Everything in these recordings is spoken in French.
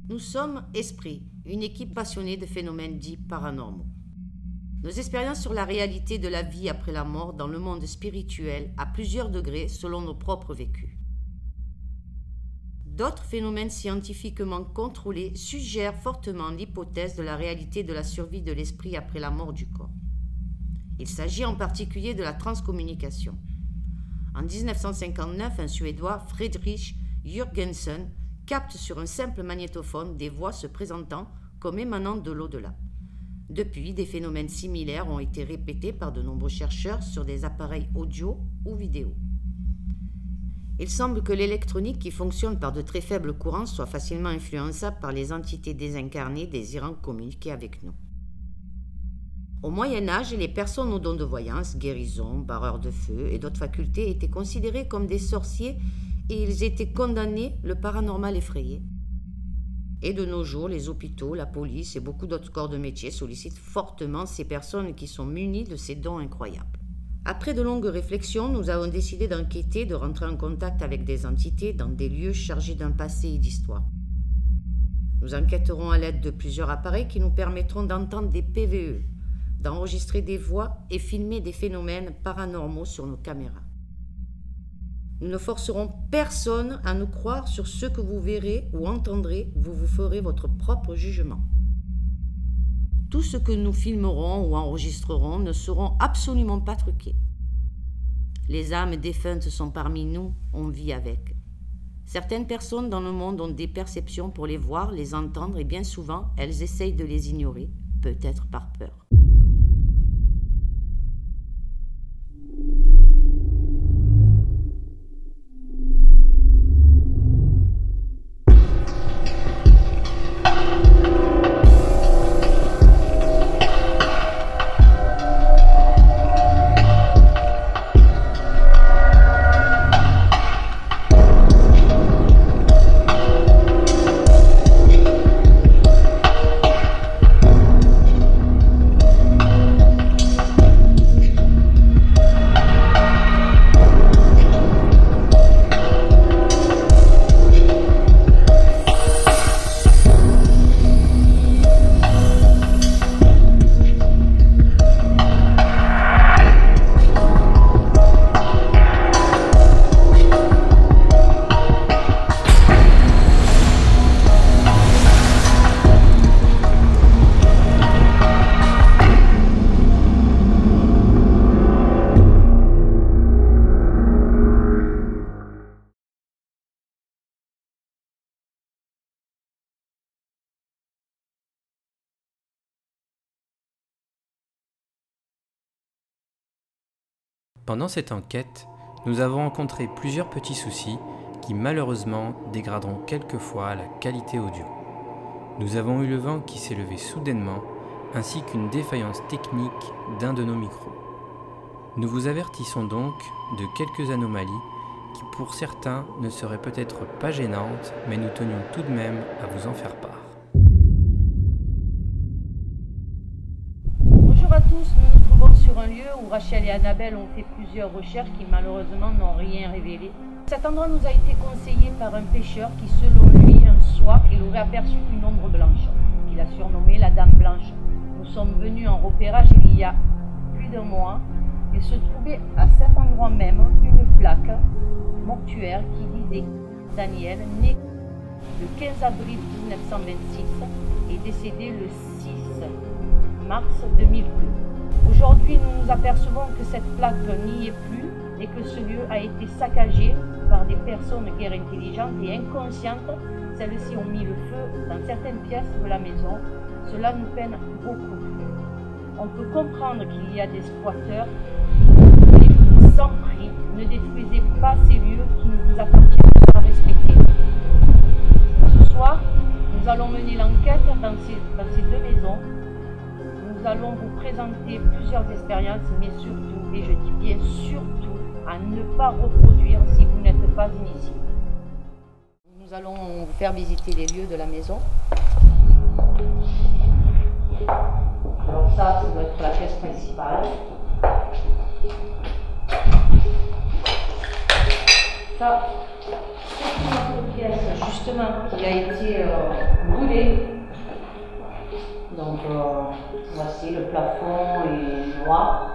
Nous sommes Esprit, une équipe passionnée de phénomènes dits paranormaux. Nos expériences sur la réalité de la vie après la mort dans le monde spirituel à plusieurs degrés selon nos propres vécus. D'autres phénomènes scientifiquement contrôlés suggèrent fortement l'hypothèse de la réalité de la survie de l'esprit après la mort du corps. Il s'agit en particulier de la transcommunication. En 1959, un Suédois, Friedrich Jürgensen, capte sur un simple magnétophone des voix se présentant comme émanant de l'au-delà. Depuis, des phénomènes similaires ont été répétés par de nombreux chercheurs sur des appareils audio ou vidéo. Il semble que l'électronique qui fonctionne par de très faibles courants soit facilement influençable par les entités désincarnées désirant communiquer avec nous. Au Moyen-Âge, les personnes aux dons de voyance, guérison, barreurs de feu et d'autres facultés étaient considérées comme des sorciers et ils étaient condamnés, le paranormal effrayé. Et de nos jours, les hôpitaux, la police et beaucoup d'autres corps de métier sollicitent fortement ces personnes qui sont munies de ces dons incroyables. Après de longues réflexions, nous avons décidé d'enquêter, de rentrer en contact avec des entités dans des lieux chargés d'un passé et d'histoire. Nous enquêterons à l'aide de plusieurs appareils qui nous permettront d'entendre des PVE, d'enregistrer des voix et filmer des phénomènes paranormaux sur nos caméras. Nous ne forcerons personne à nous croire sur ce que vous verrez ou entendrez, vous vous ferez votre propre jugement. Tout ce que nous filmerons ou enregistrerons ne seront absolument pas truqués. Les âmes défuntes sont parmi nous, on vit avec. Certaines personnes dans le monde ont des perceptions pour les voir, les entendre et bien souvent, elles essayent de les ignorer, peut-être par peur. Pendant cette enquête, nous avons rencontré plusieurs petits soucis qui malheureusement dégraderont quelquefois la qualité audio. Nous avons eu le vent qui s'est levé soudainement, ainsi qu'une défaillance technique d'un de nos micros. Nous vous avertissons donc de quelques anomalies qui pour certains ne seraient peut-être pas gênantes, mais nous tenions tout de même à vous en faire part. Bonjour à tous, nous nous trouvons sur un lieu où Rachel et Annabelle ont fait plusieurs recherches qui malheureusement n'ont rien révélé. Cet endroit nous a été conseillé par un pêcheur qui, selon lui, un soir, il aurait aperçu une ombre blanche, qu'il a surnommée la Dame Blanche. Nous sommes venus en repérage il y a plus d'un mois. Il se trouvait à cet endroit même une plaque mortuaire qui disait Daniel, né le 15 avril 1926 et décédé le 6 mars 2002. Aujourd'hui, nous nous apercevons que cette plaque n'y est plus et que ce lieu a été saccagé par des personnes guère intelligentes et inconscientes. Celles-ci ont mis le feu dans certaines pièces de la maison. Cela nous peine beaucoup. On peut comprendre qu'il y a des squatteurs, mais sans prix, ne détruisez pas ces lieux qui nous appartiennent à respecter. Ce soir, nous allons mener l'enquête dans ces deux maisons. Nous allons vous présenter plusieurs expériences, mais surtout, et je dis bien surtout, à ne pas reproduire si vous n'êtes pas initié. Nous allons vous faire visiter les lieux de la maison. Alors ça doit être la pièce principale. Ça, c'est notre pièce. pièce justement qui a été brûlée. Donc voici le plafond est noir,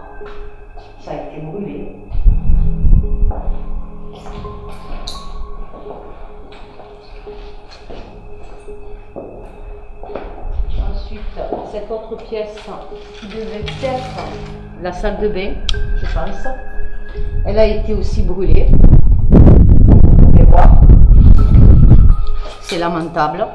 ça a été brûlé. Ensuite, cette autre pièce qui devait être la salle de bain, je pense, elle a été aussi brûlée. Vous pouvez voir, c'est lamentable.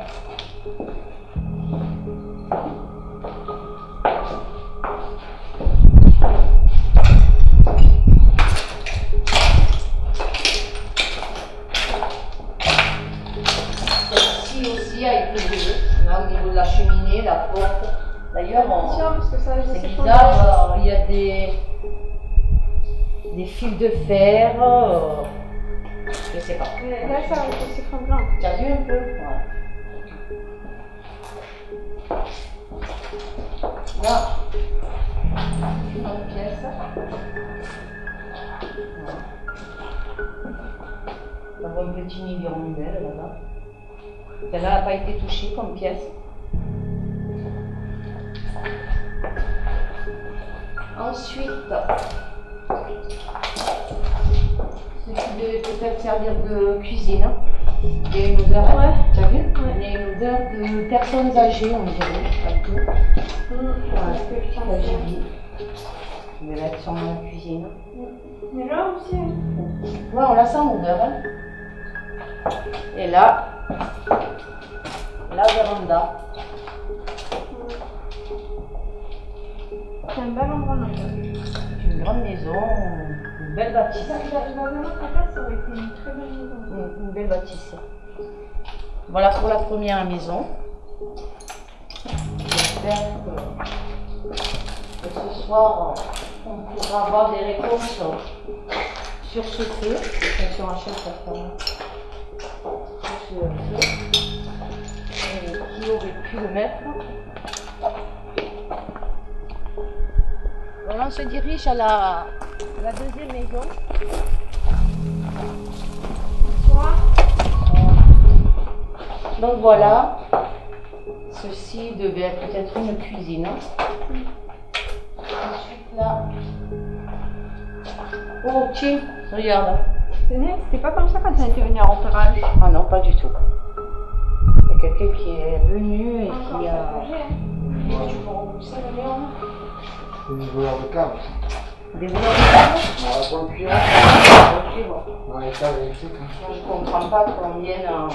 A été brûlée. Là au niveau de la cheminée, la porte. D'ailleurs, c'est bizarre, il y a des fils de fer. Je sais pas. Mais là, ça s'effondre là. Tu as vu un peu? Ouais. Là, une autre pièce. On voit un petit nid d'hirondelle là-bas. Celle-là n'a pas été touchée comme pièce. Ensuite, ce qui devait peut-être servir de cuisine. Il y a une odeur, ouais. Tu as vu? Ouais. Il y a une odeur de personnes âgées, on dirait. Un peu. Ouais, j'ai dit. Je vais mettre sur ma cuisine. Mais là aussi. Ouais, on la sent l'odeur. Hein. Et là, la véranda. C'est un bel endroit là. C'est une grande maison, une belle bâtisse. Vraiment, ça aurait été une très belle maison. Une belle bâtisse. Voilà pour la première maison. J'espère que ce soir, on pourra avoir des réponses sur ce feu. Attention à chaque personne. Sur ce feu. Et qui aurait pu le mettre. On se dirige à la deuxième maison. Donc voilà, ceci devait être peut-être une cuisine. Ensuite là, oh tiens, regarde. C'était pas comme ça quand tu étais venu à repérage. Ah non, pas du tout. Il y a quelqu'un qui est venu et qui a... Tu peux repousser le mur? Des voleurs de câbles. Des voleurs de câbles? Ouais, pour le cuivre. Le cuivre. Ouais, les câbles électriques. Je comprends pas qu'on vienne en...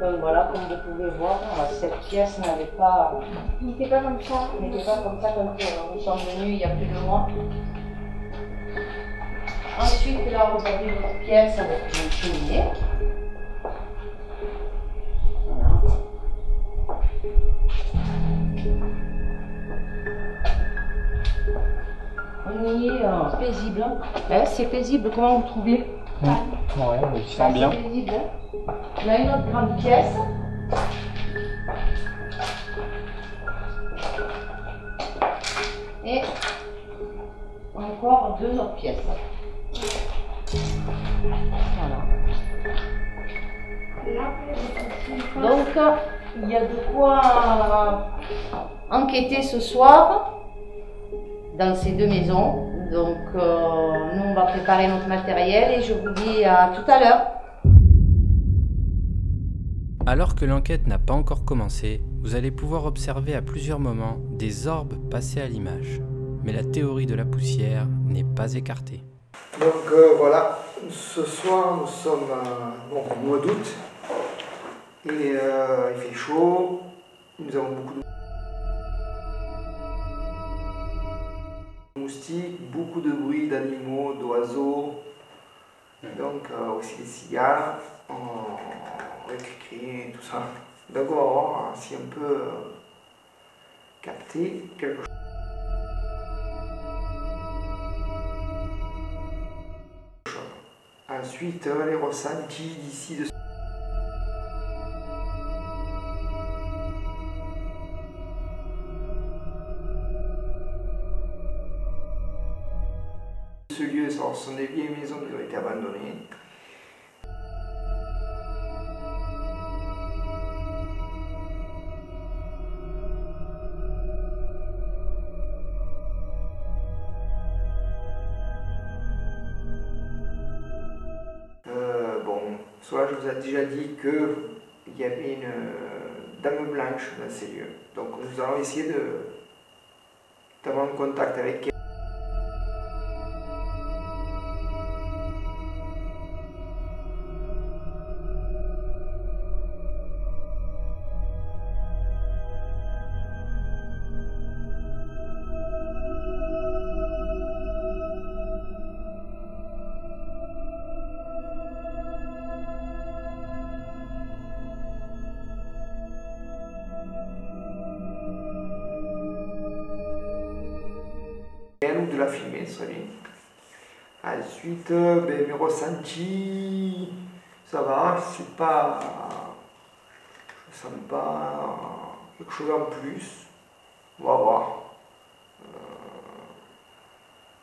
Donc voilà, comme vous pouvez voir, cette pièce n'avait pas... N'était pas comme ça. N'était pas comme ça quand nous sommes venus il y a plus de mois. Ensuite, là, vous avez votre pièce avec une cheminée. Voilà. On y est paisible. C'est paisible, comment vous trouvez? Ouais, on s'y sent bien. C'est paisible. On a une autre grande pièce. Et encore deux autres pièces. Voilà. Donc, il y a de quoi enquêter ce soir dans ces deux maisons. Donc, nous, on va préparer notre matériel et je vous dis à tout à l'heure. Alors que l'enquête n'a pas encore commencé, vous allez pouvoir observer à plusieurs moments des orbes passer à l'image. Mais la théorie de la poussière n'est pas écartée. Donc voilà, ce soir nous sommes au mois d'août et il fait chaud, nous avons beaucoup de moustiques, beaucoup de bruit d'animaux, d'oiseaux, donc aussi des cigales, récréer, tout ça. Donc on va voir si on peut capter quelque chose. Ensuite, les ressentis d'ici de ce lieu, ce sont des vieilles maisons qui ont été abandonnées. Soit je vous ai déjà dit qu'il y avait une dame blanche dans ces lieux. Donc nous allons essayer d'avoir un contact avec elle. De la filmer, ce serait bien. Ensuite, mes ressentis, ça va, c'est pas. Je sens pas quelque chose en plus. On va voir.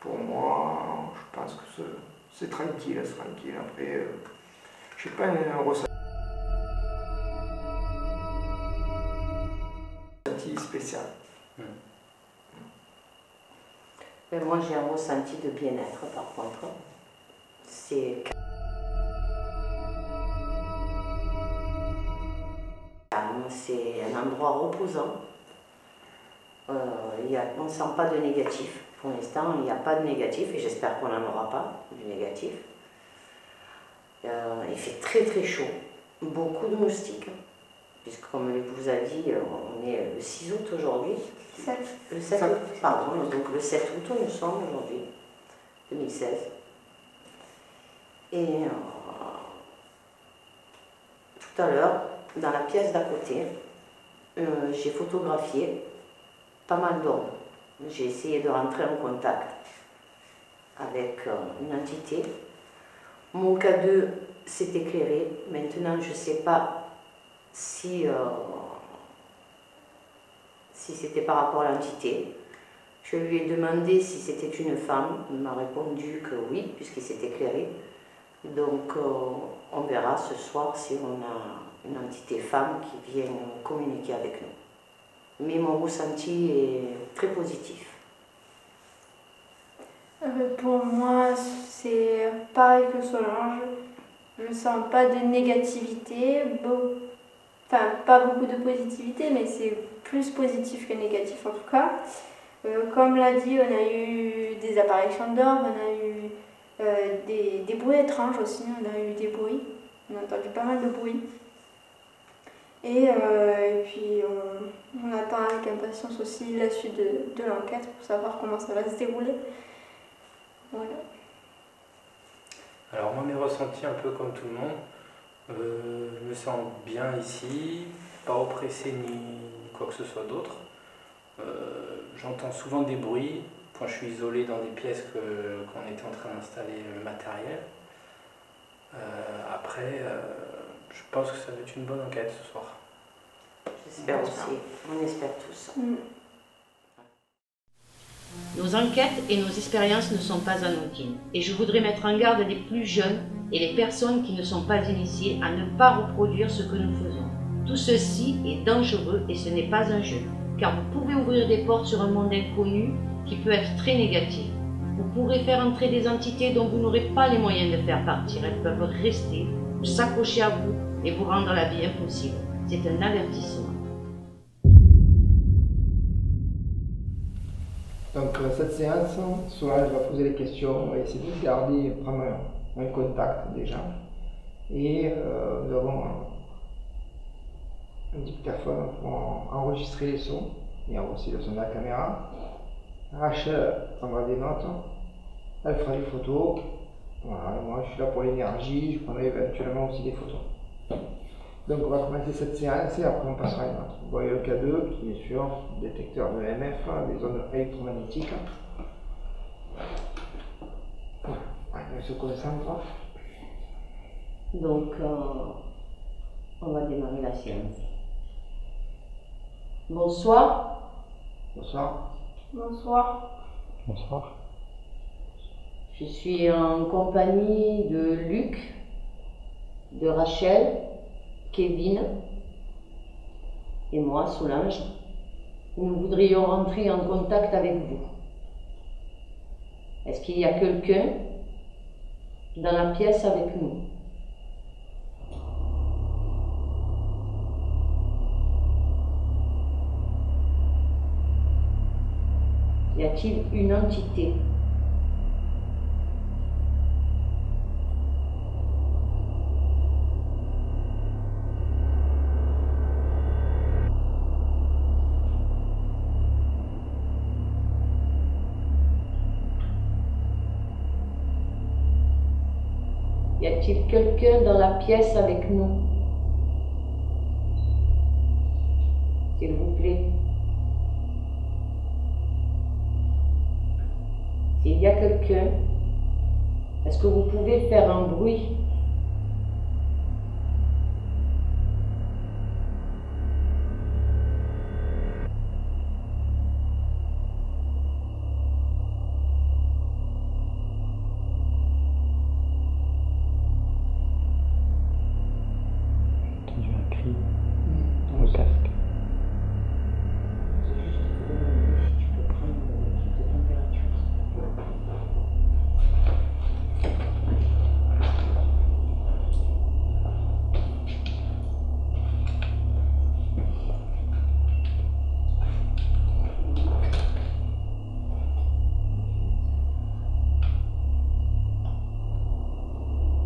Pour moi, je pense que c'est tranquille, c'est tranquille. Après, je sais pas un ressenti spécial. Mais moi, j'ai un ressenti de bien-être, par contre. C'est calme, c'est un endroit reposant. On ne sent pas de négatif. Pour l'instant, il n'y a pas de négatif et j'espère qu'on n'en aura pas, du négatif. Il fait très très chaud, beaucoup de moustiques. Puisque comme je vous ai dit, on est le 6 août aujourd'hui. Le 7 août, pardon, donc le 7 août nous sommes aujourd'hui, 2016. Et tout à l'heure, dans la pièce d'à côté, j'ai photographié pas mal d'hommes. J'ai essayé de rentrer en contact avec une entité. Mon K2 s'est éclairé. Maintenant, je ne sais pas si c'était par rapport à l'entité. Je lui ai demandé si c'était une femme. Il m'a répondu que oui, puisqu'il s'est éclairé. Donc, on verra ce soir si on a une entité femme qui vient communiquer avec nous. Mais mon ressenti est très positif. Pour moi, c'est pareil que Solange. Je ne sens pas de négativité. Enfin, pas beaucoup de positivité, mais c'est plus positif que négatif en tout cas. Comme l'a dit, on a eu des apparitions d'orbes, on a eu des bruits étranges aussi, on a eu des bruits, on a entendu pas mal de bruits. Et puis on attend avec impatience aussi la suite de l'enquête pour savoir comment ça va se dérouler. Voilà. Alors moi, mes ressentis, un peu comme tout le monde, je me sens bien ici, pas oppressé ni quoi que ce soit d'autre. J'entends souvent des bruits quand je suis isolé dans des pièces qu'on était en train d'installer le matériel. Après, je pense que ça va être une bonne enquête ce soir. J'espère aussi, on espère tous. Nos enquêtes et nos expériences ne sont pas anodines et je voudrais mettre en garde les plus jeunes et les personnes qui ne sont pas initiées à ne pas reproduire ce que nous faisons. Tout ceci est dangereux et ce n'est pas un jeu, car vous pouvez ouvrir des portes sur un monde inconnu qui peut être très négatif. Vous pourrez faire entrer des entités dont vous n'aurez pas les moyens de faire partir. Elles peuvent rester ou s'accrocher à vous et vous rendre la vie impossible. C'est un avertissement. Donc cette séance, Solange va poser les questions, on va essayer de garder, prendre un contact déjà. Et nous avons un dictaphone pour enregistrer les sons. Il y a aussi le son de la caméra. Rachel prendra des notes, elle fera des photos. Voilà, moi je suis là pour l'énergie, je prendrai éventuellement aussi des photos. Donc on va commencer cette séance et après on passera à une autre. Vous voyez le K2 qui est sur le détecteur de EMF, des ondes électromagnétiques. On se concentre. Donc on va démarrer la séance. Bonsoir. Bonsoir. Bonsoir. Bonsoir. Je suis en compagnie de Luc, de Rachel, Kevin et moi, Solange. Nous voudrions rentrer en contact avec vous. Est-ce qu'il y a quelqu'un dans la pièce avec nous? Y a-t-il une entité? Y a-t-il quelqu'un dans la pièce avec nous? S'il vous plaît. S'il y a quelqu'un, est-ce que vous pouvez faire un bruit? J'ai entendu un cri dans le casque. C'est juste pour demander si tu peux prendre le truc de température.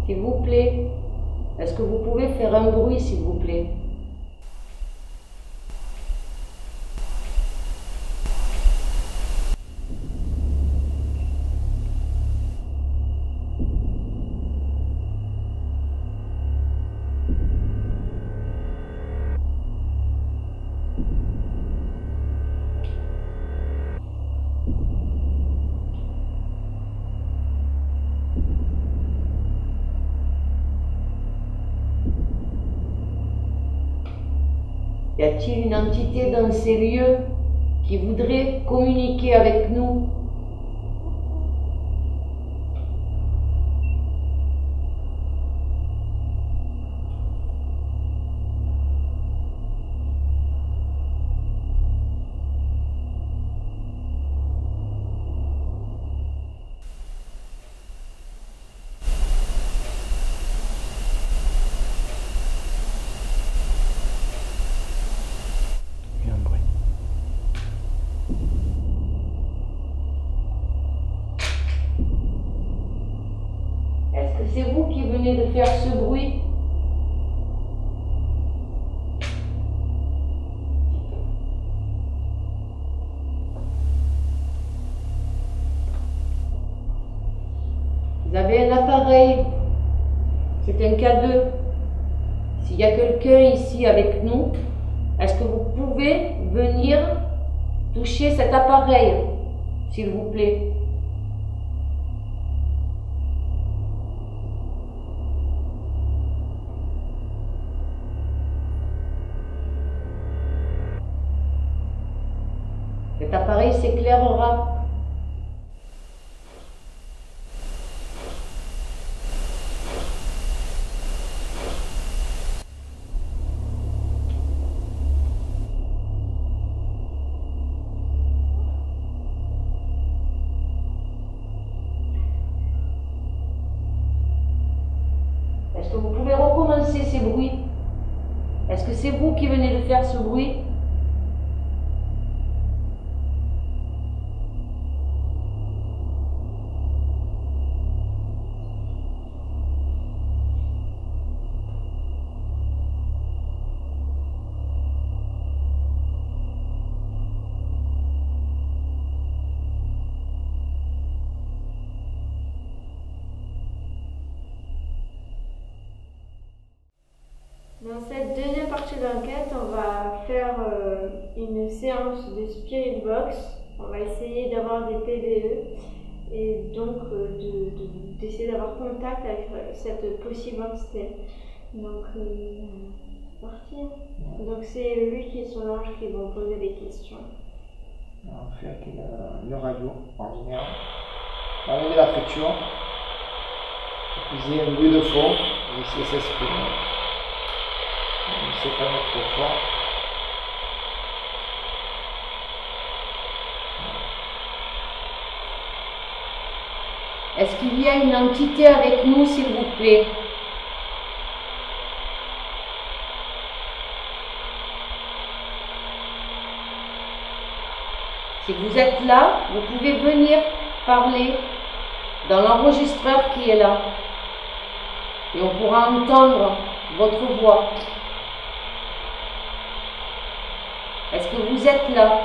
S'il vous plaît, est-ce que vous pouvez faire un bruit, s'il vous plaît? Y a-t-il une entité dans ces lieux qui voudrait communiquer avec nous? Il y a un bruit. Est-ce que c'est vous qui venez de faire ce bruit? Vous avez un appareil, c'est un cadeau. S'il y a quelqu'un ici avec nous, est-ce que vous pouvez venir toucher cet appareil, s'il vous plaît? Cet appareil s'éclairera. Est-ce que vous pouvez recommencer ces bruits? Est-ce que c'est vous qui venez de faire ce bruit? Dans cette deuxième partie d'enquête, on va faire une séance de Spirit Box. On va essayer d'avoir des PVE et donc d'essayer d'avoir contact avec cette possible entité. Donc, c'est parti. Donc, c'est lui qui est Solange qui vont poser des questions. On fait avec le radio ordinaire. enlever la friction. Vous ayez un bruit de fond, laissez s'exprimer. Ne laissez pas mettre trop fort. Est-ce qu'il y a une entité avec nous, s'il vous plaît? Si vous êtes là, vous pouvez venir parler dans l'enregistreur qui est là. Et on pourra entendre votre voix. Est-ce que vous êtes là?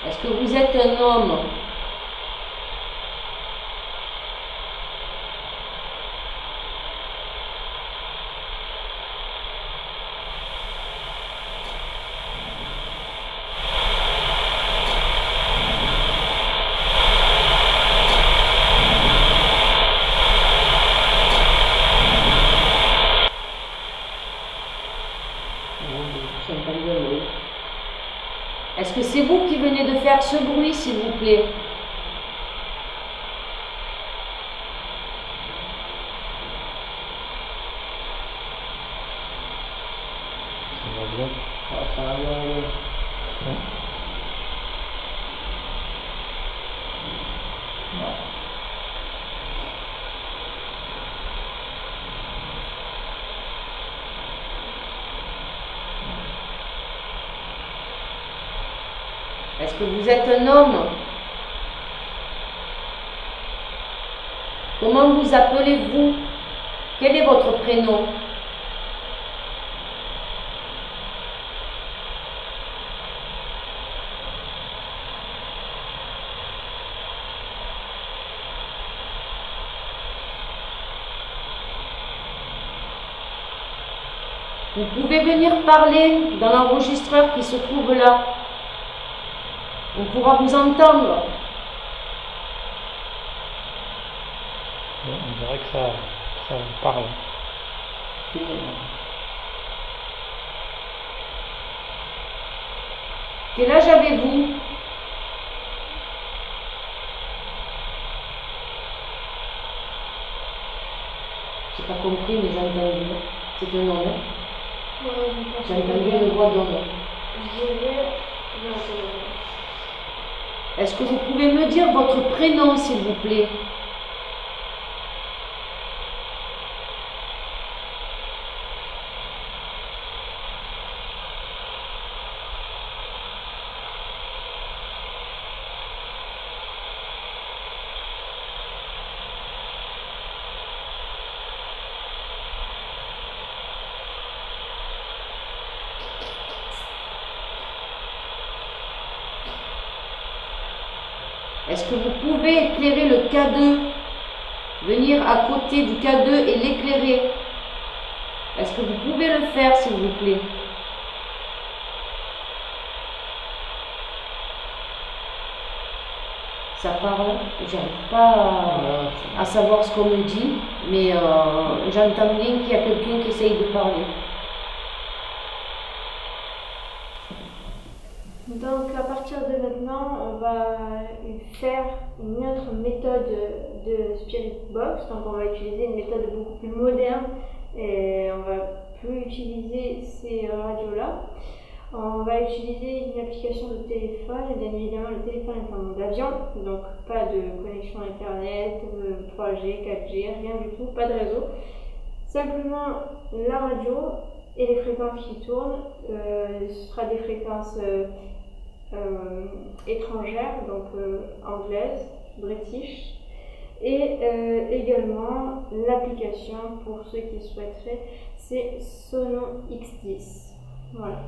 Est-ce que vous êtes un homme? Est-ce que c'est vous qui venez de faire ce bruit, s'il vous plaît? Ça va bien. Ça va bien aller. Est-ce que vous êtes un homme? Comment vous appelez-vous? Quel est votre prénom? Vous pouvez venir parler dans l'enregistreur qui se trouve là. On pourra vous entendre. On dirait que ça parle. Quel âge avez-vous? J'ai pas compris, mais j'ai entendu. C'est un homme. J'ai entendu une voix d'homme. Est-ce que vous pouvez me dire votre prénom, s'il vous plaît? Est-ce que vous pouvez éclairer le K2? Venir à côté du K2 et l'éclairer? Est-ce que vous pouvez le faire, s'il vous plaît? Ça parle, j'arrive pas à savoir ce qu'on me dit, mais j'entends bien qu'il y a quelqu'un qui essaye de parler. Donc à partir de maintenant, on va faire une autre méthode de Spirit Box. Donc on va utiliser une méthode beaucoup plus moderne et on va plus utiliser ces radios-là. On va utiliser une application de téléphone et bien évidemment le téléphone est en mode avion, donc pas de connexion internet, 3G, 4G, rien du tout, pas de réseau. Simplement la radio et les fréquences qui tournent, ce sera des fréquences étrangères, donc anglaises, british, et également l'application pour ceux qui souhaiteraient, c'est Sono X10. Voilà.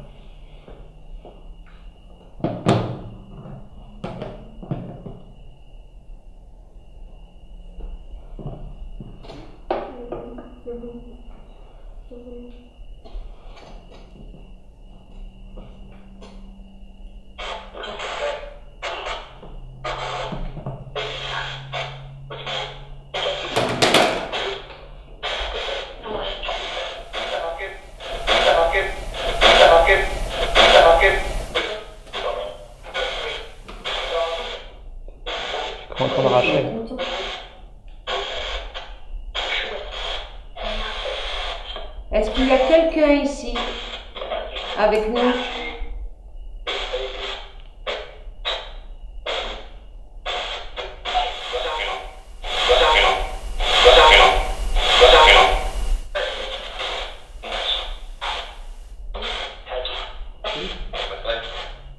Contre Rachel. Est-ce qu'il y a quelqu'un ici avec nous?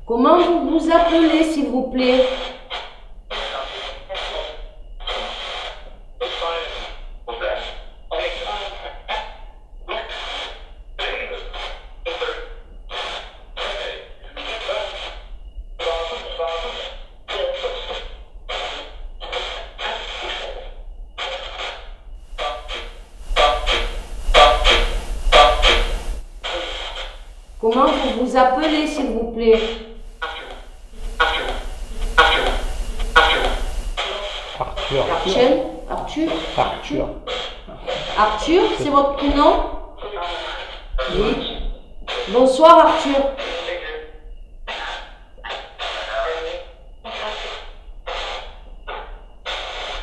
Comment vous vous appelez, s'il vous plaît? Comment vous vous appelez, s'il vous plaît? Arthur. Arthur? Arthur. Arthur, c'est votre prénom? Oui. Bonsoir, Arthur.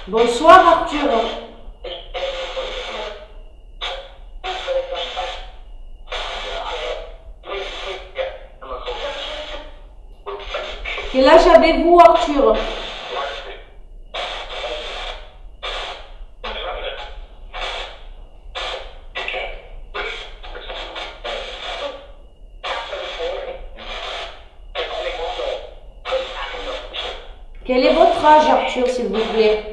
Bonsoir, Arthur. Quel âge avez-vous, Arthur? Quel est votre âge, Arthur, s'il vous plaît?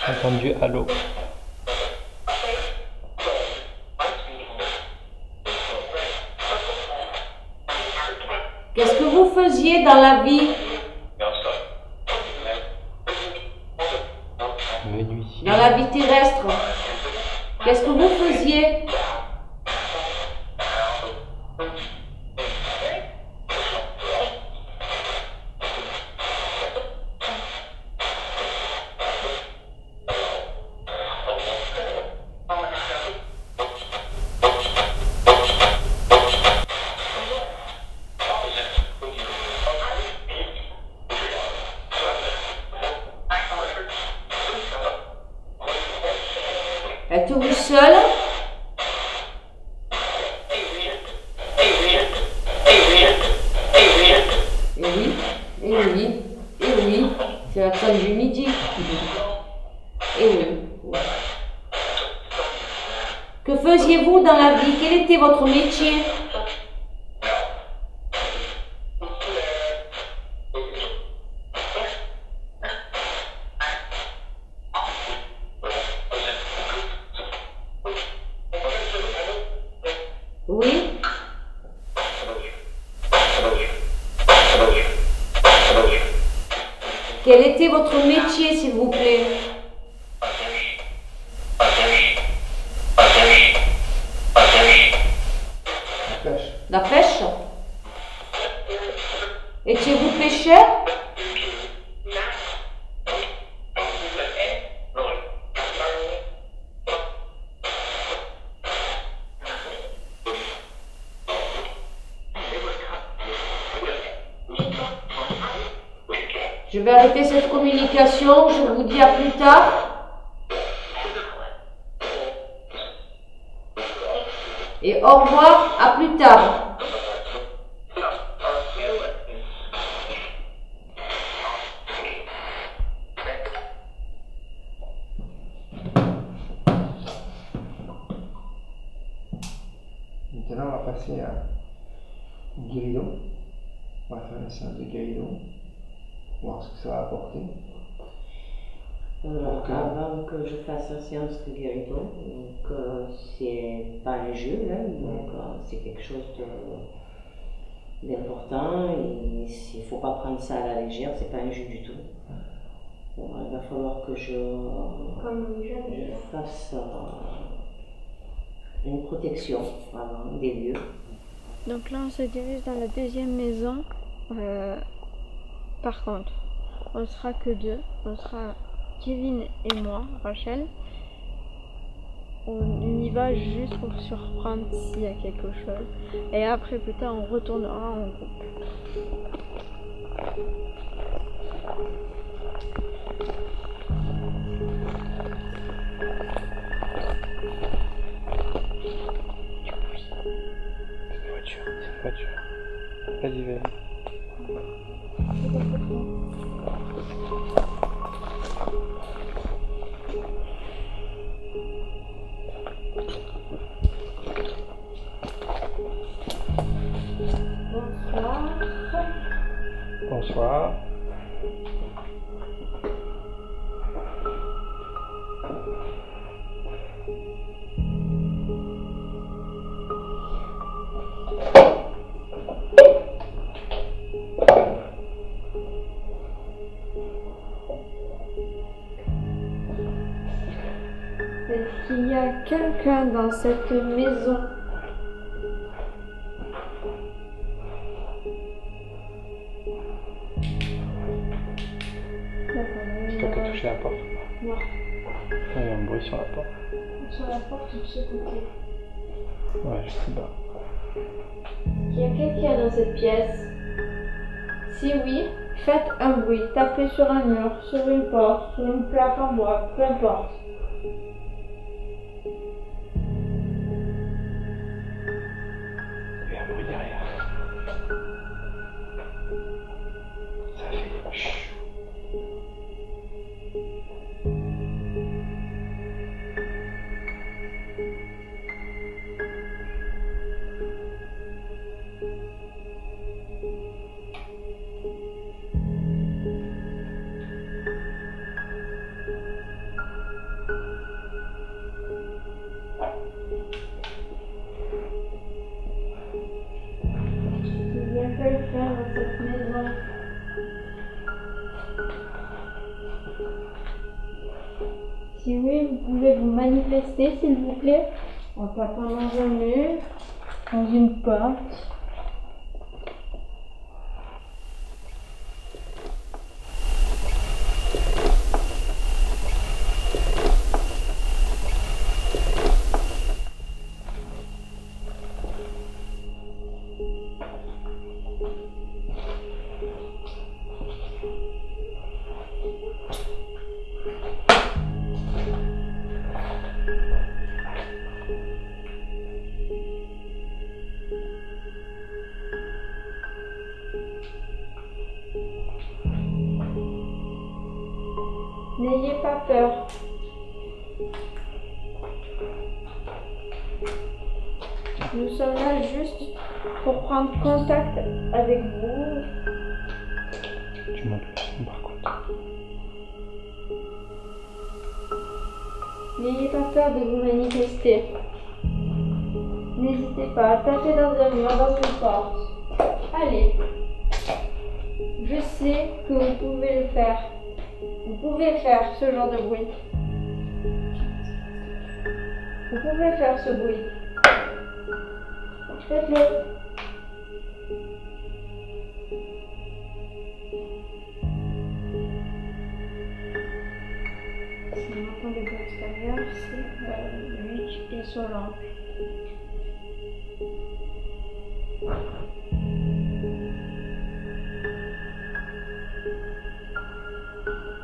Entendu, allô. Qu'est-ce que vous faisiez dans la vie? Menuisier. Dans la vie terrestre? Qu'est-ce que vous faisiez? Êtes-vous seul? Eh oui, c'est la fin du midi. Eh oui. Que faisiez-vous dans la vie? Quel était votre métier? Oui. Quel était votre métier, s'il vous plaît? La pêche? Étiez-vous pêcheur? Je vais arrêter cette communication, je vous dis à plus tard. Et au revoir, à plus tard. Maintenant, on va passer à guéridon. On va faire une séance de guéridon. Voir ce que ça va apporter. Avant que je fasse la séance de guéridon, c'est pas un jeu, là, c'est quelque chose d'important et il ne faut pas prendre ça à la légère, c'est pas un jeu du tout. Bon, il va falloir que je fasse une protection des lieux. Donc là, on se dirige dans la deuxième maison. Par contre, on sera que deux. On sera Kevin et moi, Rachel. On y va juste pour surprendre s'il y a quelque chose. Et après, plus tard, on retournera en groupe. C'est une voiture. Vas-y, vas-y. Bonsoir. Bonsoir. Est-ce qu'il y a quelqu'un dans cette maison? Est-ce que tu as touché la porte? Non. Il y a un bruit sur la porte. Sur la porte de ce côté. Ouais, je suis bas. Il y a quelqu'un dans cette pièce? Si oui, faites un bruit. Tapez sur un mur, sur une porte, sur une plaque en bois, peu importe. Il y a un bruit derrière. Ça fait chut. Il y a quelqu'un dans cette maison. Si oui, vous pouvez vous manifester, s'il vous plaît, en tapant dans un mur, dans une porte. N'ayez pas peur. Nous sommes là juste pour prendre contact avec vous. Tu montes le son par contre. N'ayez pas peur de vous manifester. N'hésitez pas à taper dans un mur, dans une porte. Allez. Je sais que vous pouvez le faire. Vous pouvez faire ce genre de bruit. Vous pouvez faire ce bruit. Faites-le. Si on entend des bruits extérieurs, c'est lui et son lampe.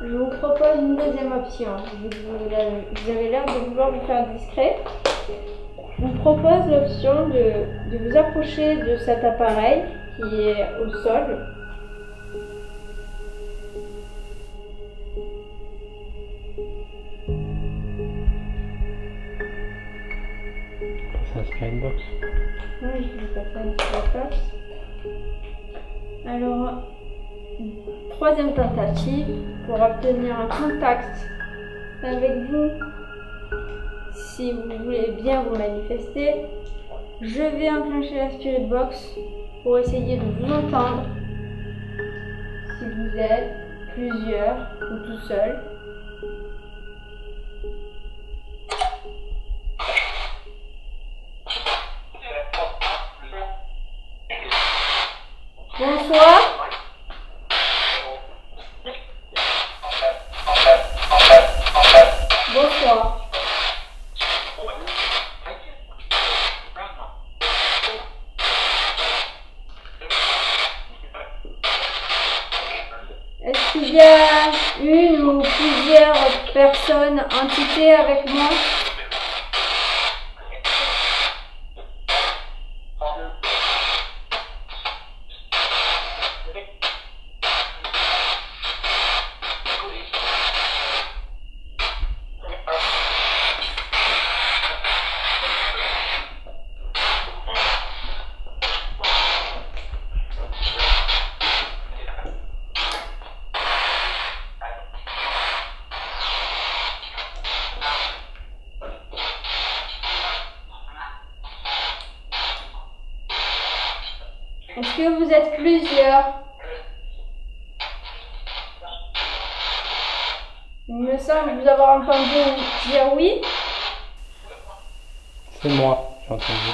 Je vous propose une deuxième option. Vous avez l'air de vouloir vous faire discret. Je vous propose l'option de vous approcher de cet appareil qui est au sol. C'est un spirit box. Oui, je vais passer un petit peu place. Alors, troisième tentative pour obtenir un contact avec vous. Si vous voulez bien vous manifester, je vais enclencher la Spirit Box pour essayer de vous entendre. Si vous êtes plusieurs ou tout seul. Bonsoir. Est-ce qu'il y a une ou plusieurs personnes, entités avec moi? Est-ce que vous êtes plusieurs? Il me semble vous avoir entendu dire oui. C'est moi, j'ai entendu.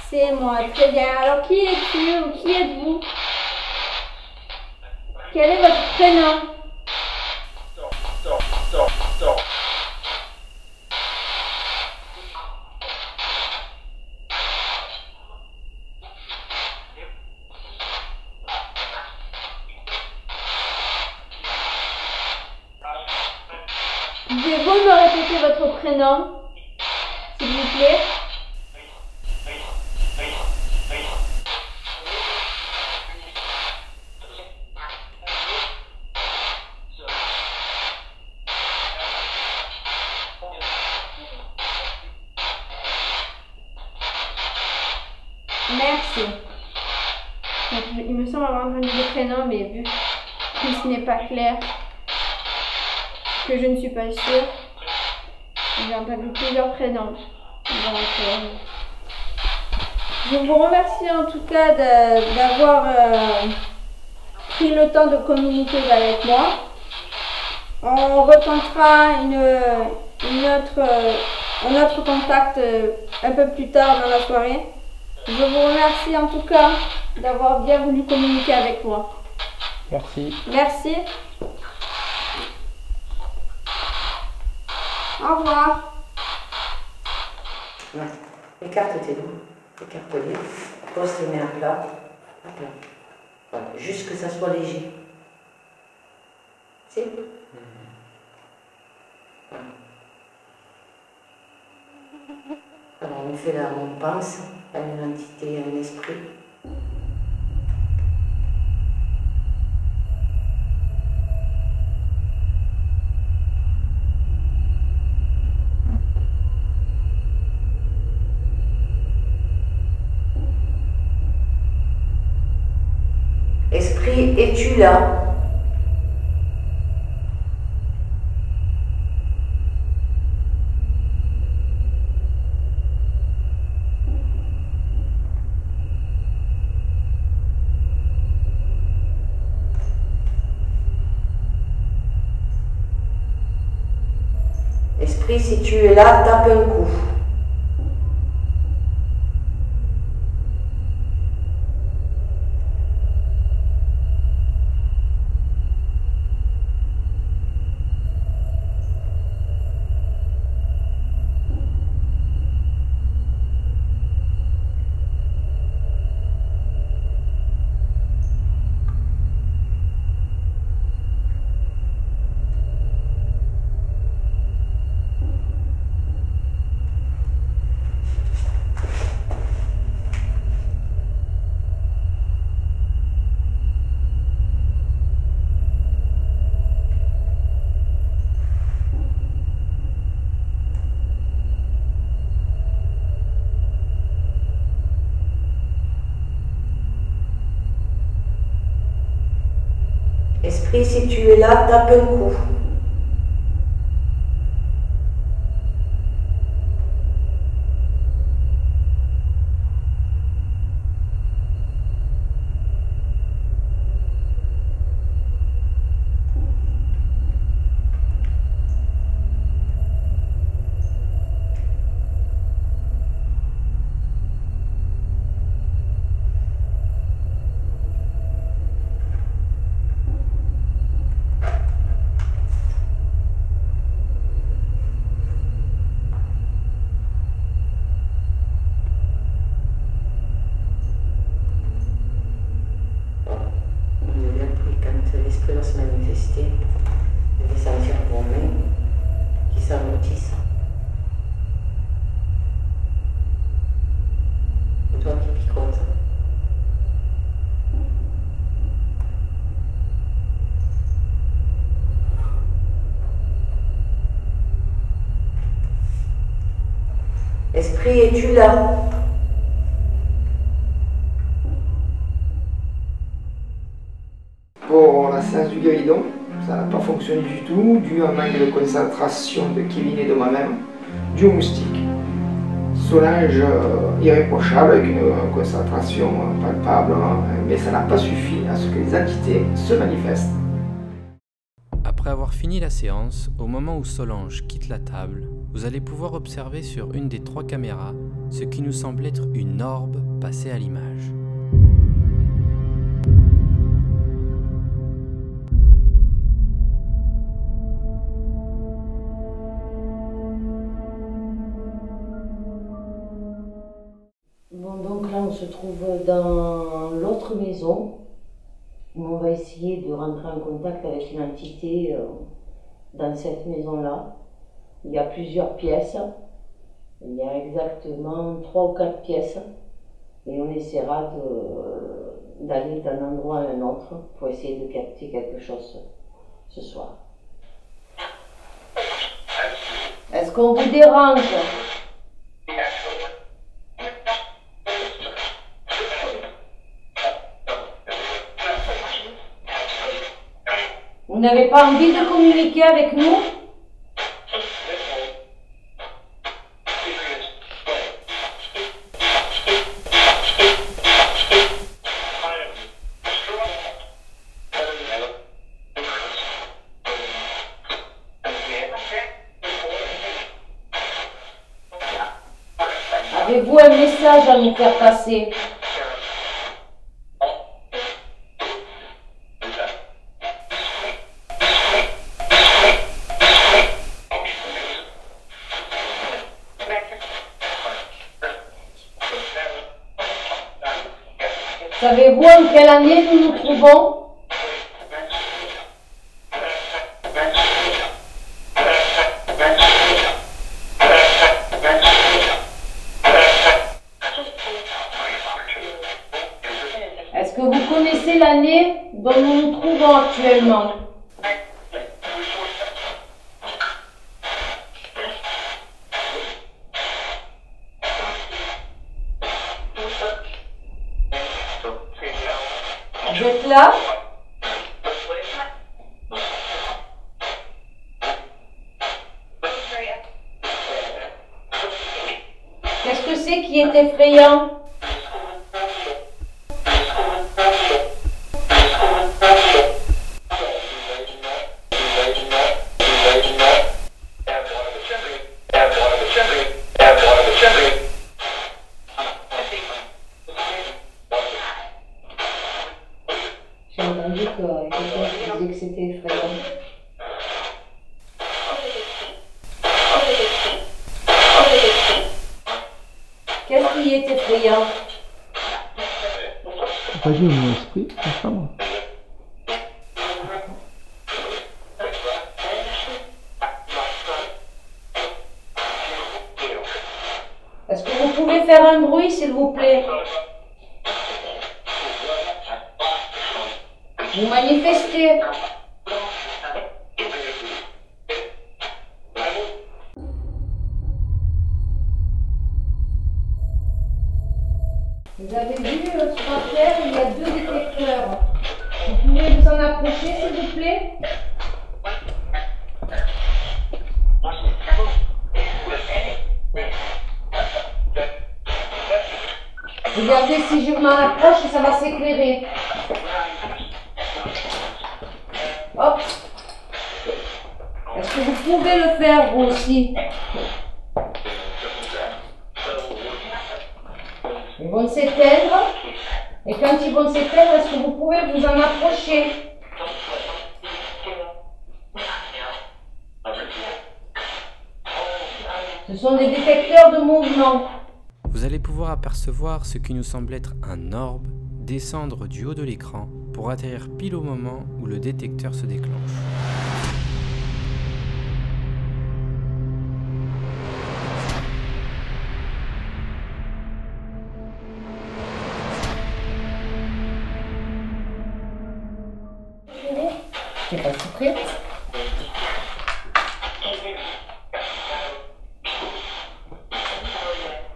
C'est moi, très bien. Alors qui es-tu ou qui êtes-vous? Quel est votre prénom? Pouvez-vous me répéter votre prénom, s'il vous plaît? Merci. Donc, il me semble avoir entendu le prénom, mais vu que ce n'est pas clair, que je ne suis pas sûre, j'ai entendu plusieurs prénoms. Donc, je vous remercie en tout cas d'avoir pris le temps de communiquer avec moi. On retentera un autre contact un peu plus tard dans la soirée. Je vous remercie en tout cas d'avoir bien voulu communiquer avec moi. Merci. Merci. Au revoir. Ouais. Écarte tes doigts, écarte-les, pose tes mains à plat, voilà, juste que ça soit léger. C'est voilà. Alors on pense à une entité, à un esprit. Esprit, es-tu là? Esprit, si tu es là, tape un coup. Esprit, si tu es là, tape un coup. l'esprit va se manifester, vous allez sentir vos mains qui s'alourdissent. Le doigt qui picote. Esprit, es-tu là? Pour la séance du guéridon, ça n'a pas fonctionné du tout, dû à un manque de concentration de Kevin et de moi-même, dû au moustique. Solange irréprochable, avec une concentration palpable, mais ça n'a pas suffi à ce que les entités se manifestent. Après avoir fini la séance, au moment où Solange quitte la table, vous allez pouvoir observer sur une des 3 caméras ce qui nous semble être une orbe passée à l'image. Bon, donc là, on se trouve dans l'autre maison, où on va essayer de rentrer en contact avec une entité dans cette maison-là. Il y a plusieurs pièces, il y a exactement 3 ou 4 pièces, et on essaiera d'aller d'un endroit à un autre pour essayer de capter quelque chose ce soir. Est-ce qu'on vous dérange ? Vous n'avez pas envie de communiquer avec nous? Avez-vous un message à nous faire passer? Savez-vous en quelle année nous nous trouvons? Est-ce que vous connaissez l'année dont nous nous trouvons actuellement? Vous êtes là? Qu'est-ce que c'est qui est effrayant? J'ai entendu que quelqu'un disait que c'était effrayant. Qu'est-ce qui est effrayant? Pas dit mon esprit, c'est pas moi. Est-ce que vous pouvez faire un bruit, s'il vous plaît? Vous manifestez. Vous avez vu sur la terre, il y a 2 détecteurs. Vous pouvez vous en approcher, s'il vous plaît? Regardez, si je m'en approche, ça va s'éclairer. Hop. Est-ce que vous pouvez le faire, vous aussi? Ils vont s'éteindre. Et quand ils vont s'éteindre, est-ce que vous pouvez vous en approcher? Ce sont des détecteurs de mouvement. Vous allez pouvoir apercevoir ce qui nous semble être un orbe descendre du haut de l'écran pour atterrir pile au moment où le détecteur se déclenche. T'es pas tout prête?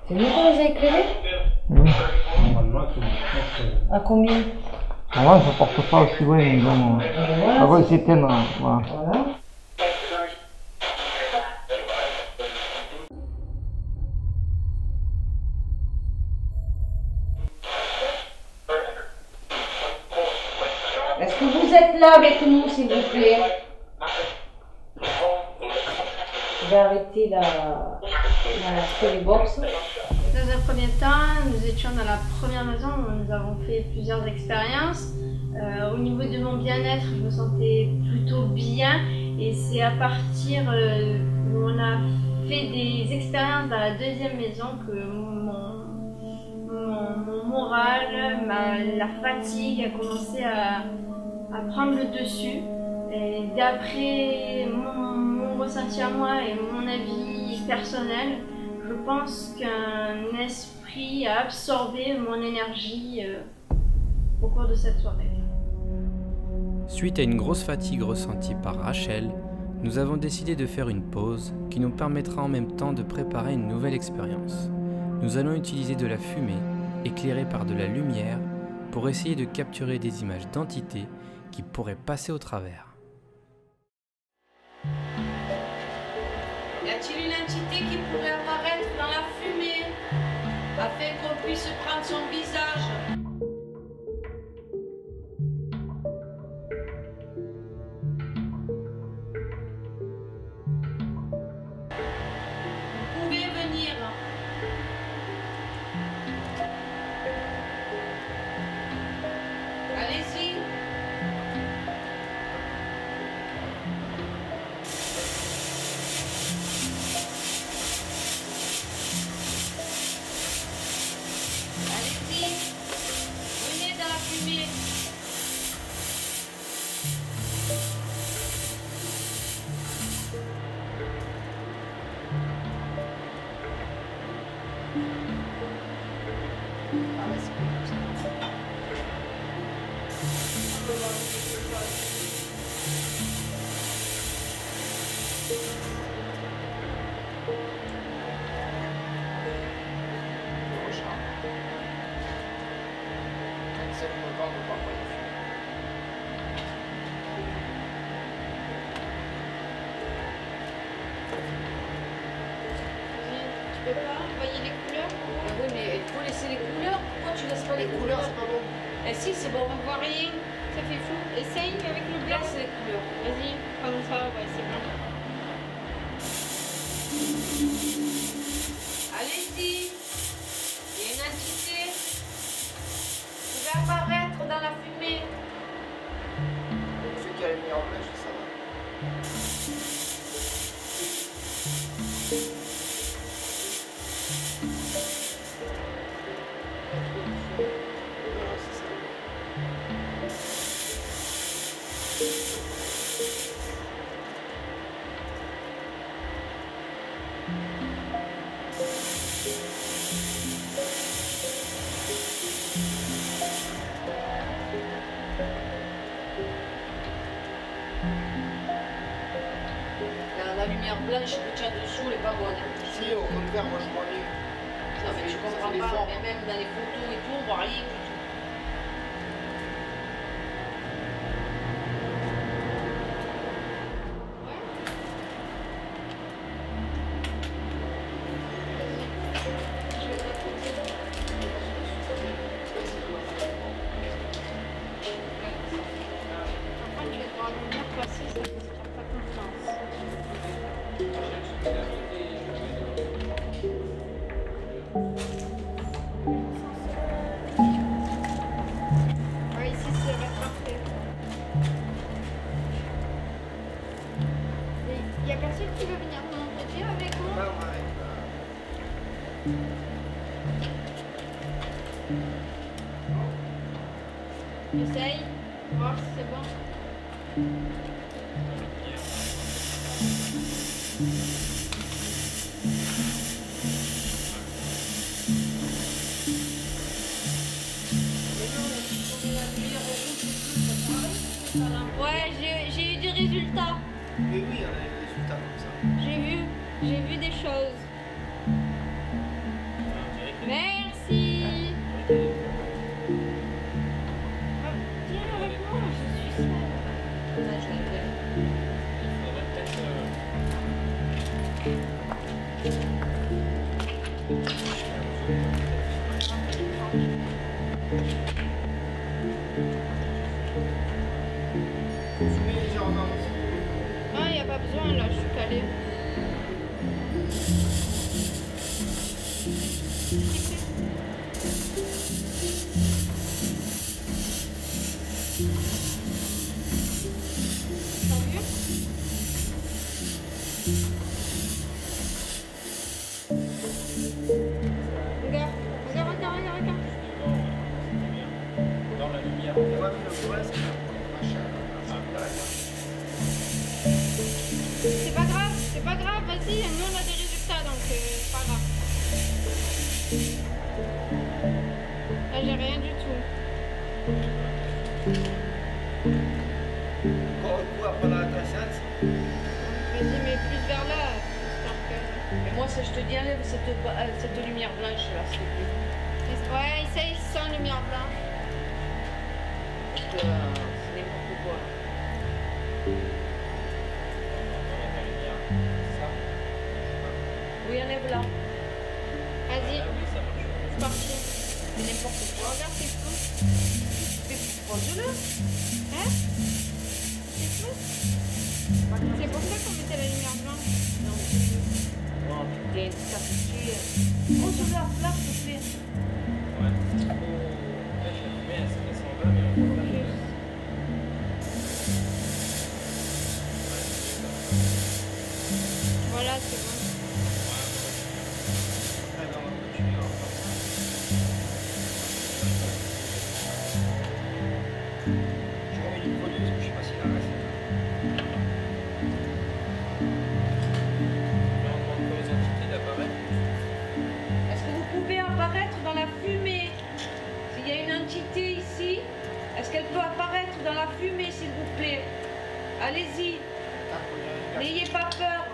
C'est mieux qu'on les a éclairés? À combien? Moi, ça porte pas aussi loin, mais bon. On va s'éteindre. Voilà. Voilà. Est-ce que vous êtes là avec nous, s'il vous plaît? Je vais arrêter la télébox. Dans un premier temps, nous étions dans la première maison où nous avons fait plusieurs expériences. Au niveau de mon bien-être, je me sentais plutôt bien et c'est à partir où on a fait des expériences dans la deuxième maison que mon moral, la fatigue a commencé à prendre le dessus. Et d'après mon ressenti à moi et mon avis personnel, je pense qu'un esprit a absorbé mon énergie au cours de cette soirée. Suite à une grosse fatigue ressentie par Rachel, nous avons décidé de faire une pause qui nous permettra en même temps de préparer une nouvelle expérience. Nous allons utiliser de la fumée, éclairée par de la lumière, pour essayer de capturer des images d'entités qui pourraient passer au travers. Y a-t-il une entité qui pourrait apparaître dans la fumée afin qu'on puisse prendre son visage? Vous pouvez venir. Allez-y. Allez-y, venez dans la fumée. Tu peux pas envoyer les couleurs? Oui, mais il faut laisser les couleurs. Pourquoi tu laisses pas les couleurs? C'est pas bon. Eh si, c'est bon. On voit rien, ça fait flou. Essaye avec le blanc. Laisse les couleurs. Vas-y, comme ça, ouais, c'est bon. Allez-y. Il y a une entité qui va apparaître dans la fumée. Ceux qui a mis en place, ça va. La lumière blanche que tu as dessous, elle est pas bonne. Si, au contraire, moi je vois mieux. Non, mais je comprends fait pas. fort. Mais même dans les photos et tout, on voit rien du tout. Ouais, ici, ça va être parfait. Il n'y a personne qui veut venir de mon côté avec moi? Là, on arrête. Essaye. bon. Ouais, j'ai eu des résultats. Mais oui, on a des résultats comme ça. J'ai vu des choses. Merci. Ah, viens avec moi, je suis seule. Tu mets légèrement aussi. Ah, il n'y a pas besoin, là, je suis calée. T'as vu? Regarde. Dans la lumière. Ouais, mais le problème, c'est que machin, C'est pas grave, vas-y, nous on a des résultats donc c'est pas grave. Là j'ai rien du tout. encore un coup après la séance. Vas-y, mais plus vers là, histoire que. Et moi, ça, je te dis, enlève cette lumière blanche là, s'il te plaît. Ouais, essaye sans lumière blanche. Parce que c'est n'importe quoi. Oui, enlève là. Vas-y, c'est parti. C'est n'importe quoi. Regarde, c'est flou. Mais pose-le. Hein? C'est flou? C'est pour ça qu'on mettait la lumière blanche. Non. Oh putain, t'as piqué. Pose-le à plat, s'il te plaît. Ouais. Là, je la mets, elle s'en va, mais on va pas. Voilà, c'est bon. Allez, on va continuer, on va faire ça. Je remets du produit parce que je sais pas s'il en reste. Là, on demande pas aux entités d'apparaître. Est-ce que vous pouvez apparaître dans la fumée? S'il y a une entité ici, est-ce qu'elle peut apparaître dans la fumée, s'il vous plaît? Allez-y, n'ayez pas peur.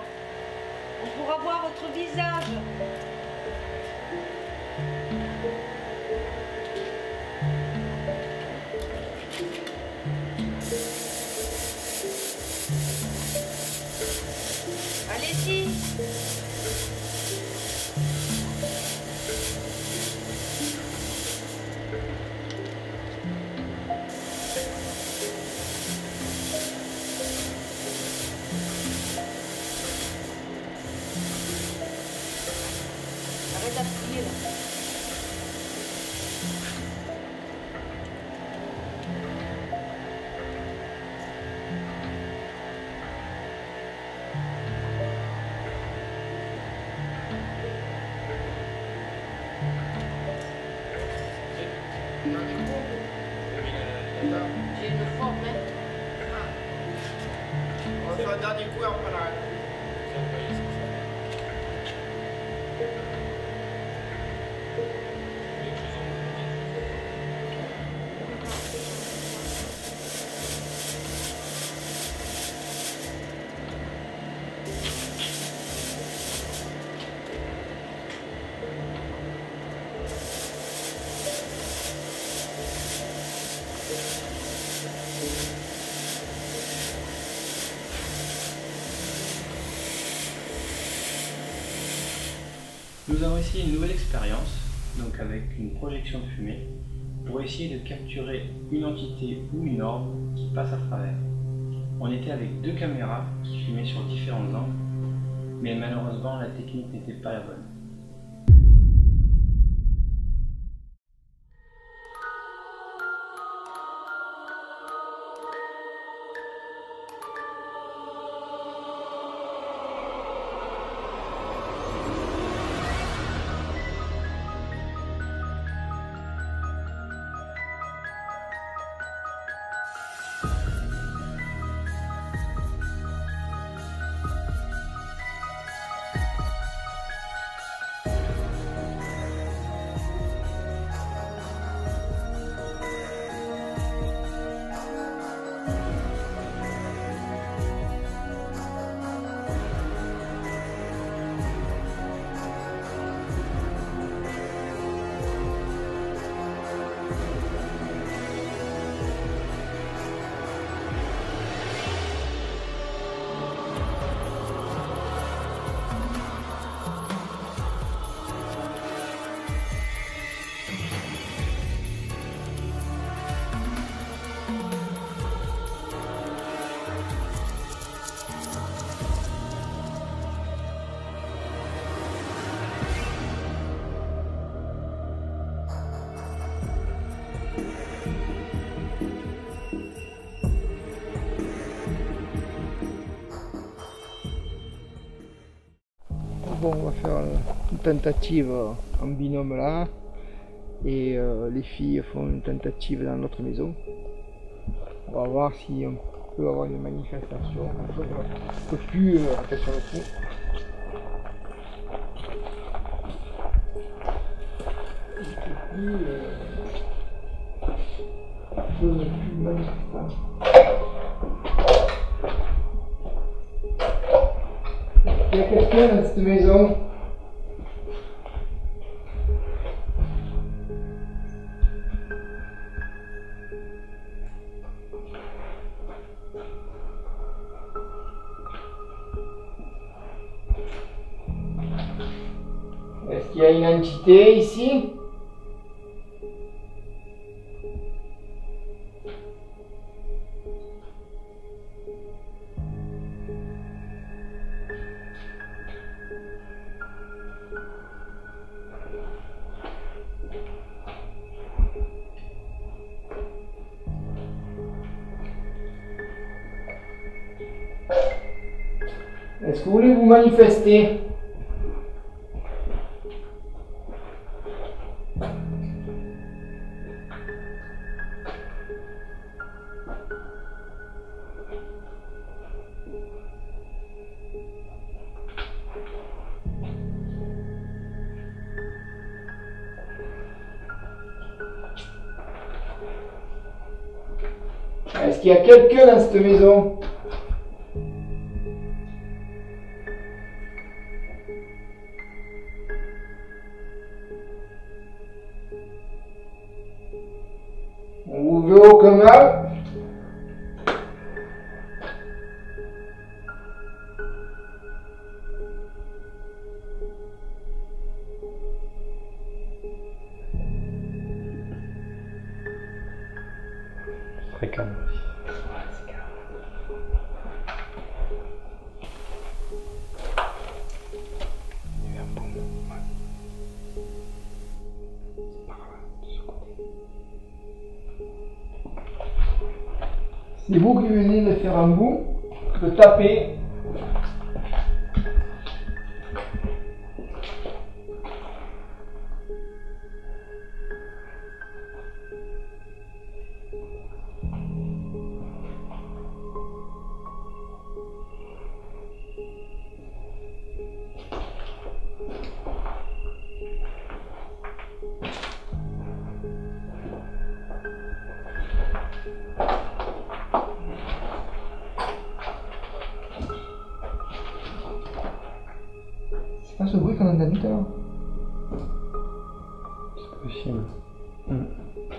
On pourra voir votre visage. Allez-y. Arrête d'appuyer là. On a des cours. Attends. J'ai une forme, hein. On va faire un dernier coup et après on arrête. Nous avons essayé une nouvelle expérience, donc avec une projection de fumée, pour essayer de capturer une entité ou une orbe qui passe à travers. On était avec deux caméras qui filmaient sur différents angles, mais malheureusement la technique n'était pas la bonne. Bon, on va faire une tentative en binôme là. Et les filles font une tentative dans notre maison. On va voir si on peut avoir une manifestation. Un peu plus attention au coup. Il y a quelqu'un dans cette maison. Est-ce qu'il y a une entité ici? Est-ce que vous voulez vous manifester? Est-ce qu'il y a quelqu'un dans cette maison? On vous veut aucun mal? Très calme. C'est vous qui venez de faire un bout, de taper. C'est pas ce bruit qu'on a entendu tout à l'heure? C'est possible.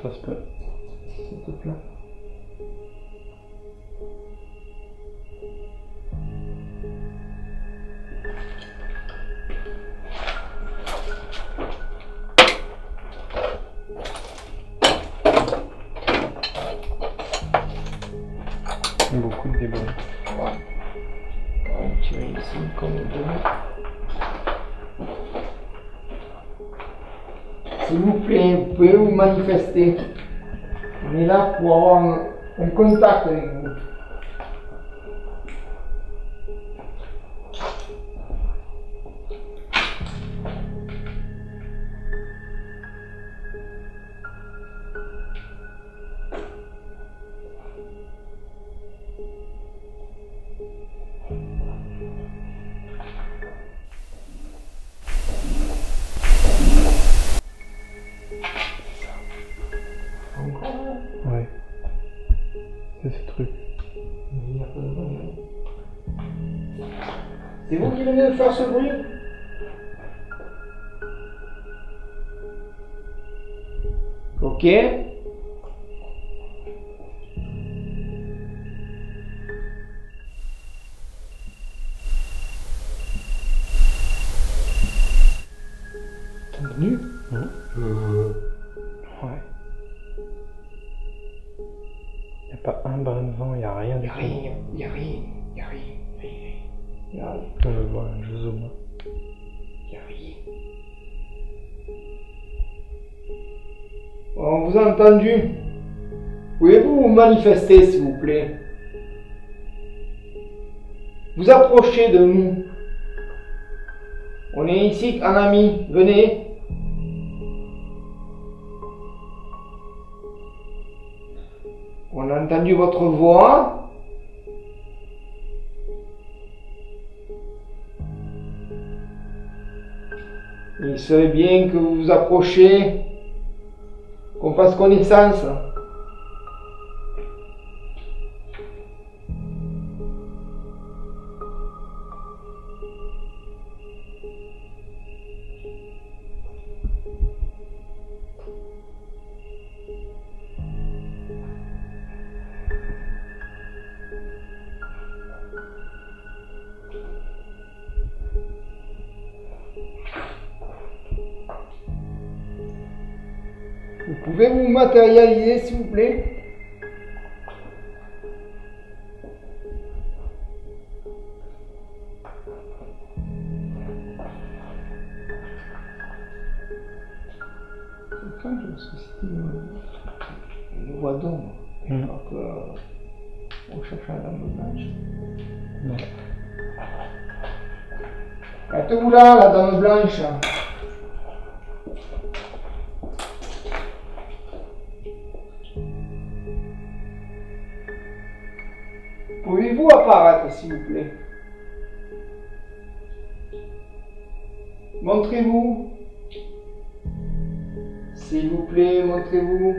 Ça se peut. S'il te plaît. Beaucoup de débris. Ouais. On va tirer ici comme deux. S'il vous plaît, vous pouvez vous manifester. On est là pour avoir un contact avec vous. Ouais. C'est ce truc. Il y a pas de bruit. C'est vous qui venez de faire ce bruit? Ok. T'es venu? Ouais. Y a pas un brin de vent, y a rien du tout. Y a rien. Je vois, je zoome. Y a rien. On vous a entendu. Pouvez-vous vous manifester, s'il vous plaît? Vous approchez de nous. On est ici en ami, venez. On a entendu votre voix. Il serait bien que vous vous approchiez, qu'on fasse connaissance. Vous pouvez vous matérialiser, s'il vous plaît? C'est étrange parce que c'était une voix d'homme. Alors qu'on cherche un homme blanche. Non. Êtes-vous là, la dame blanche? Pouvez-vous apparaître, s'il vous plaît? Montrez-vous. S'il vous plaît, montrez-vous.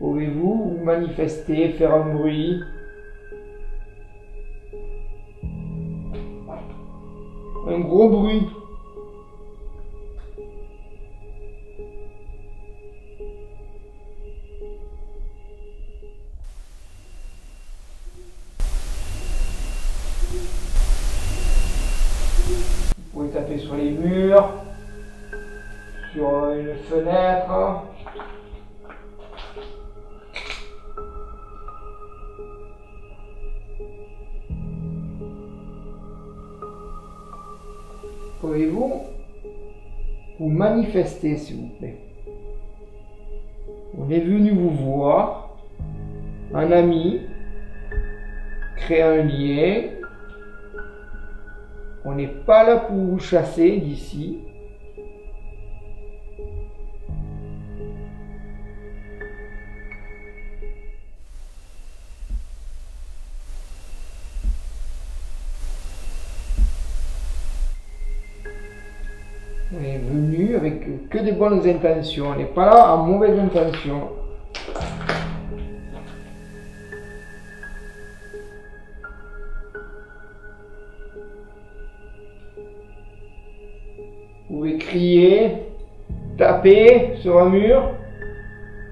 Pouvez-vous vous manifester, faire un bruit? Un gros bruit. Vous pouvez taper sur les murs, sur une fenêtre. Pouvez-vous vous manifester, s'il vous plaît? On est venu vous voir, un ami, créer un lien. On n'est pas là pour vous chasser d'ici. On est venu avec que des bonnes intentions. On n'est pas là en mauvaise intention. Vous pouvez crier, taper sur un mur,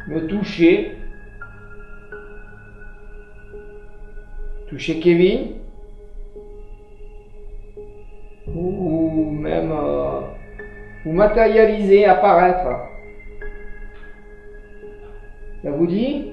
me toucher. Toucher Kevin. Ou même vous matérialiser, apparaître. Ça vous dit?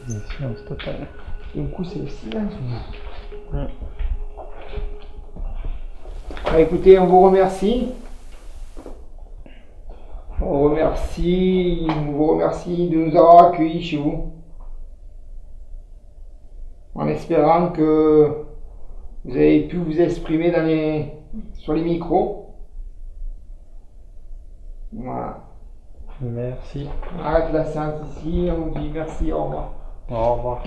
Le silence total. Du coup, c'est le silence. Ouais. Ah, écoutez, on vous remercie. On vous remercie de nous avoir accueillis chez vous. En espérant que vous avez pu vous exprimer sur les micros. Voilà. Merci. On arrête la séance ici, on vous dit merci, au revoir. Au revoir.